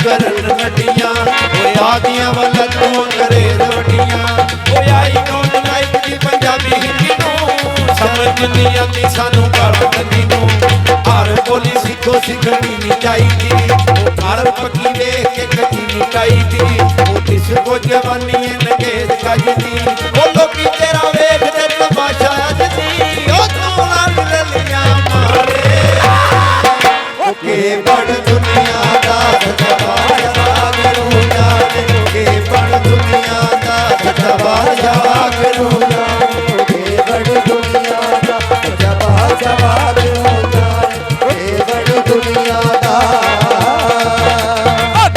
करन वड्डियां आदियां वाल तू अंग्रेज वड्डियां I don't like the Punjabi Hindi नूं समझ नहीं आती सानू गालां कदी नूं हर बोली सिखो सिखनी नहीं चाहिदी हर पक्की देख के कदी नहीं चाहिदी किस को जवानी नगेज कजदी लोकी तेरा वेखदे तमाशा अजदी तू लग ललियां मारे के बड़ दुनिया दा जवाजा करूं जाने के बड़ दुनिया दा जवाजा करूं जाने के बड़ दुनिया दा जवाजा करूं जाने के बड़ दुनिया दा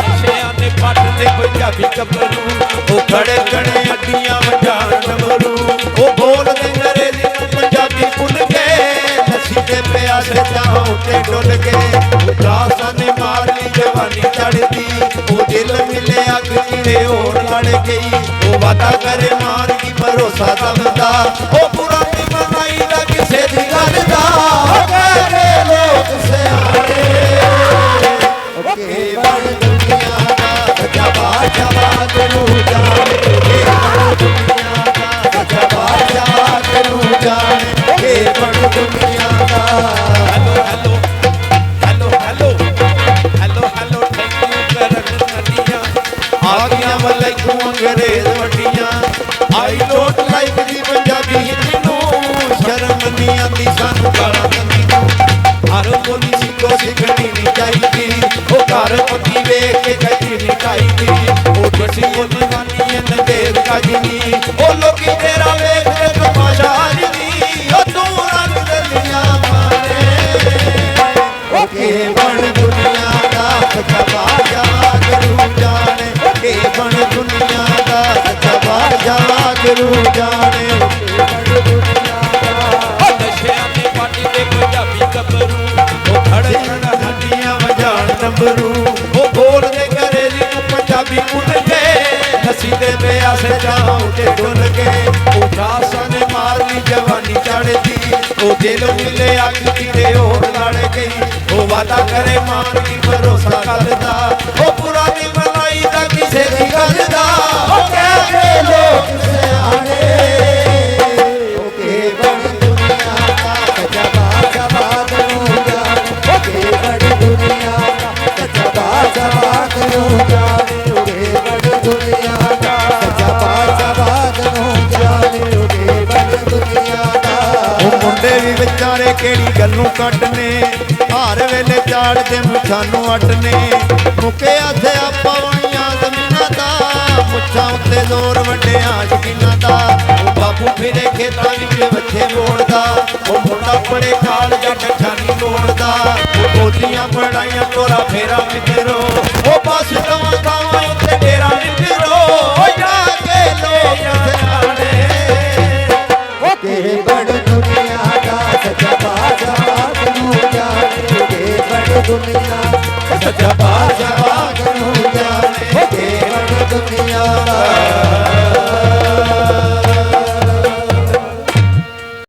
नशेआं दे पट ते पंजाबी कबरू खड़े खड़े अड्डियां वजाण डमरू बोलदे अंग्रेजी नूं पंजाबी भुल के नसी दे प्यासे चाहों ते डुल के दासा ने मार ली जवानी चढ़ती दिल मिले अग गिरे और लड़ गई वादा करे मार की भरोसा दबदा पुरानी बनाई दा किसे दी गल दा लोग सियाणे के बड़ दुनिया दा जवा जवा करूं जाने के बड़ दुनिया दा जवा जवा करूं जाने के बड़ दुनिया दा हेलो हेलो वालेकुम अंग्रेज वड्डियां I don't like the Punjabi Hindi नूं शर्म नहीं आती सानू गालां कदी नूं हर बोली सिखो सिखनी नहीं चाहिदी घर पक्की वेख के कदी नहीं चाहिदी किसी को जवानी नगेज कजदी लोकी तेरा वेख के तमाशा अजदी तू रंग दलियां मारे के बड़ दुनिया दा जवा जवा करूं जाने के बड़ दुनिया दा जवा जवा करूं जाने के बड़ दुनिया दा नशेआं दे पाटी ते पंजाबी कबरू खड़े खड़ा हड्डियां वजाण डमरू बोलदे अंग्रेजी नूं पंजाबी भुल के नसी दे प्यासे चाहों ते डुल के दासा ने मार ली जवानी चढ़दी दिल मिले अग गिरे और लड़ गई वादा करे मार की भरोसा करदा पुरानी बनाई दा किसे दी गल दा लोग सियाणे के बड़ दुनिया दा जवा जवा करूं जाने के बड़ दुनिया दा जवा जवा करूं जाने के बड़ दुनिया दा जवा जवा करूं जाने के बड़ दुनिया दा मुंडे भी विचारे केड़ी गल्लों कटने हर वेले चाड़दे मुछां अटने मुके हथे आपा वाइयां जमीनां दा मुछां उत्ते जोर वड्डियां शकीनां दा बापू फिरे खेतां विच बच्चे मोड़दा मुंडा पड़े खाल जा डठा नहीं लोड़दा गोदियां पढ़ाइयां तोरा फेरा मित्रो बस तवां तावां उत्ते डेरा मित्रो जाके लोग सियाणे के बड़ दुनिया दा जवा जवा करूं जाने के बड़ दुनिया